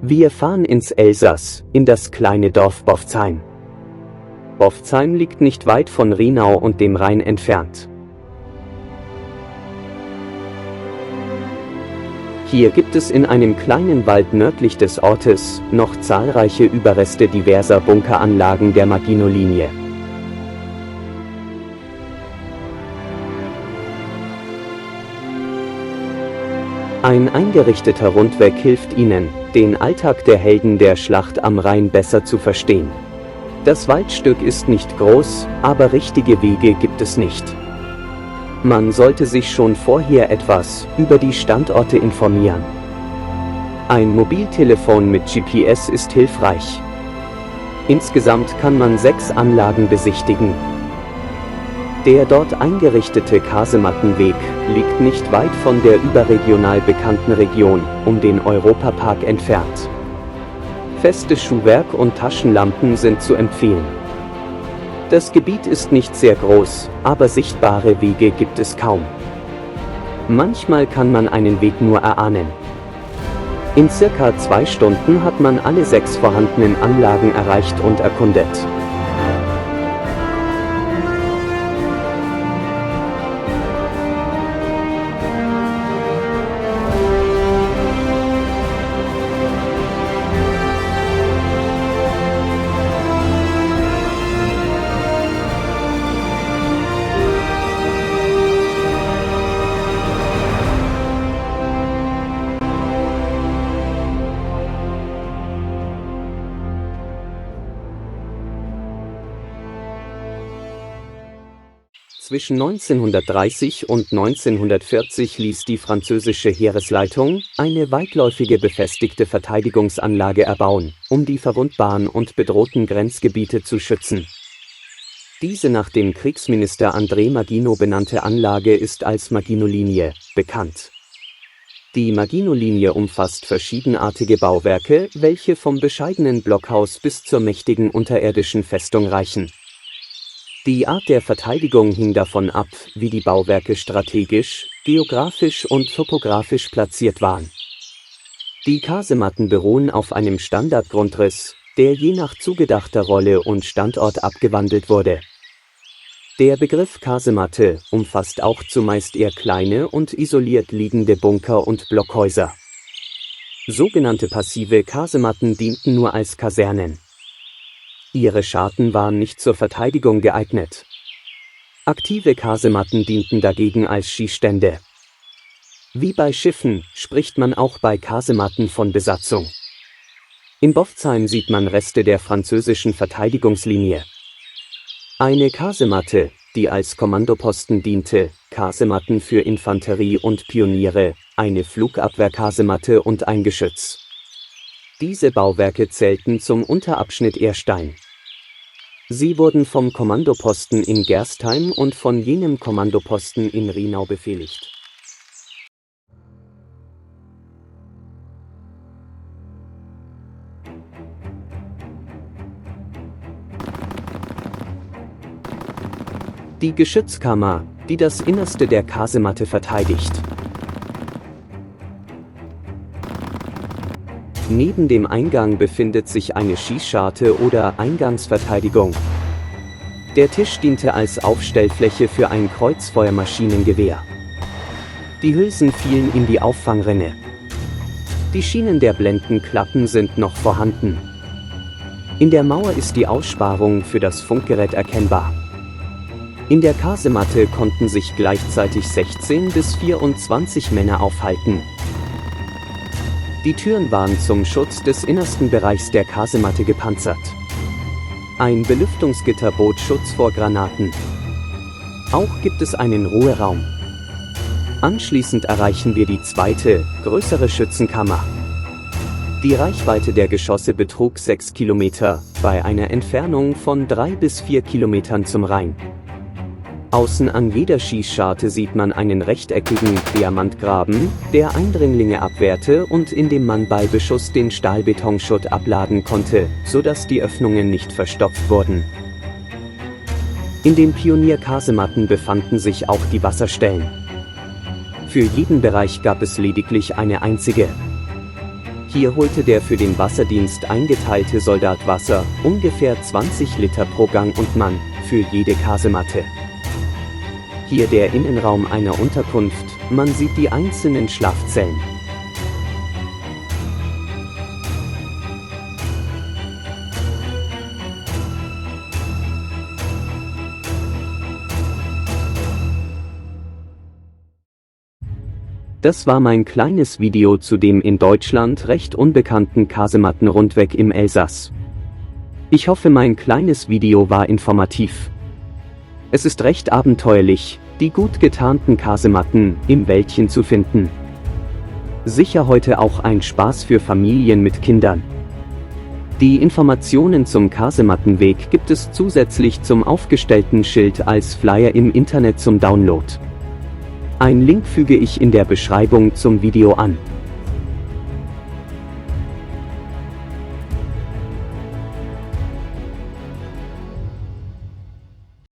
Wir fahren ins Elsass, in das kleine Dorf Bofzheim. Bofzheim liegt nicht weit von Rhinau und dem Rhein entfernt. Hier gibt es in einem kleinen Wald nördlich des Ortes noch zahlreiche Überreste diverser Bunkeranlagen der Maginot-Linie. Ein eingerichteter Rundweg hilft Ihnen, den Alltag der Helden der Schlacht am Rhein besser zu verstehen. Das Waldstück ist nicht groß, aber richtige Wege gibt es nicht. Man sollte sich schon vorher etwas über die Standorte informieren. Ein Mobiltelefon mit GPS ist hilfreich. Insgesamt kann man 6 Anlagen besichtigen. Der dort eingerichtete Kasemattenweg liegt nicht weit von der überregional bekannten Region um den Europapark entfernt. Festes Schuhwerk und Taschenlampen sind zu empfehlen. Das Gebiet ist nicht sehr groß, aber sichtbare Wege gibt es kaum. Manchmal kann man einen Weg nur erahnen. In circa 2 Stunden hat man alle 6 vorhandenen Anlagen erreicht und erkundet. Zwischen 1930 und 1940 ließ die französische Heeresleitung eine weitläufige befestigte Verteidigungsanlage erbauen, um die verwundbaren und bedrohten Grenzgebiete zu schützen. Diese nach dem Kriegsminister André Maginot benannte Anlage ist als Maginot-Linie bekannt. Die Maginot-Linie umfasst verschiedenartige Bauwerke, welche vom bescheidenen Blockhaus bis zur mächtigen unterirdischen Festung reichen. Die Art der Verteidigung hing davon ab, wie die Bauwerke strategisch, geografisch und topografisch platziert waren. Die Kasematten beruhen auf einem Standardgrundriss, der je nach zugedachter Rolle und Standort abgewandelt wurde. Der Begriff Kasematte umfasst auch zumeist eher kleine und isoliert liegende Bunker und Blockhäuser. Sogenannte passive Kasematten dienten nur als Kasernen. Ihre Scharten waren nicht zur Verteidigung geeignet. Aktive Kasematten dienten dagegen als Schießstände. Wie bei Schiffen spricht man auch bei Kasematten von Besatzung. In Bofzheim sieht man Reste der französischen Verteidigungslinie. Eine Kasematte, die als Kommandoposten diente, Kasematten für Infanterie und Pioniere, eine Flugabwehrkasematte und ein Geschütz. Diese Bauwerke zählten zum Unterabschnitt Erstein. Sie wurden vom Kommandoposten in Gerstheim und von jenem Kommandoposten in Rhinau befehligt. Die Geschützkammer, die das Innerste der Kasematte verteidigt. Neben dem Eingang befindet sich eine Schießscharte oder Eingangsverteidigung. Der Tisch diente als Aufstellfläche für ein Kreuzfeuermaschinengewehr. Die Hülsen fielen in die Auffangrinne. Die Schienen der Blendenklappen sind noch vorhanden. In der Mauer ist die Aussparung für das Funkgerät erkennbar. In der Kasematte konnten sich gleichzeitig 16 bis 24 Männer aufhalten. Die Türen waren zum Schutz des innersten Bereichs der Kasematte gepanzert. Ein Belüftungsgitter bot Schutz vor Granaten. Auch gibt es einen Ruheraum. Anschließend erreichen wir die zweite, größere Schützenkammer. Die Reichweite der Geschosse betrug 6 Kilometer, bei einer Entfernung von 3 bis 4 Kilometern zum Rhein. Außen an jeder Schießscharte sieht man einen rechteckigen Diamantgraben, der Eindringlinge abwehrte und in dem man bei Beschuss den Stahlbetonschutt abladen konnte, sodass die Öffnungen nicht verstopft wurden. In den Pionierkasematten befanden sich auch die Wasserstellen. Für jeden Bereich gab es lediglich eine einzige. Hier holte der für den Wasserdienst eingeteilte Soldat Wasser, ungefähr 20 Liter pro Gang und Mann, für jede Kasematte. Hier der Innenraum einer Unterkunft, man sieht die einzelnen Schlafzellen. Das war mein kleines Video zu dem in Deutschland recht unbekannten Kasematten-Rundweg im Elsass. Ich hoffe, mein kleines Video war informativ. Es ist recht abenteuerlich, die gut getarnten Kasematten im Wäldchen zu finden. Sicher heute auch ein Spaß für Familien mit Kindern. Die Informationen zum Kasemattenweg gibt es zusätzlich zum aufgestellten Schild als Flyer im Internet zum Download. Ein Link füge ich in der Beschreibung zum Video an.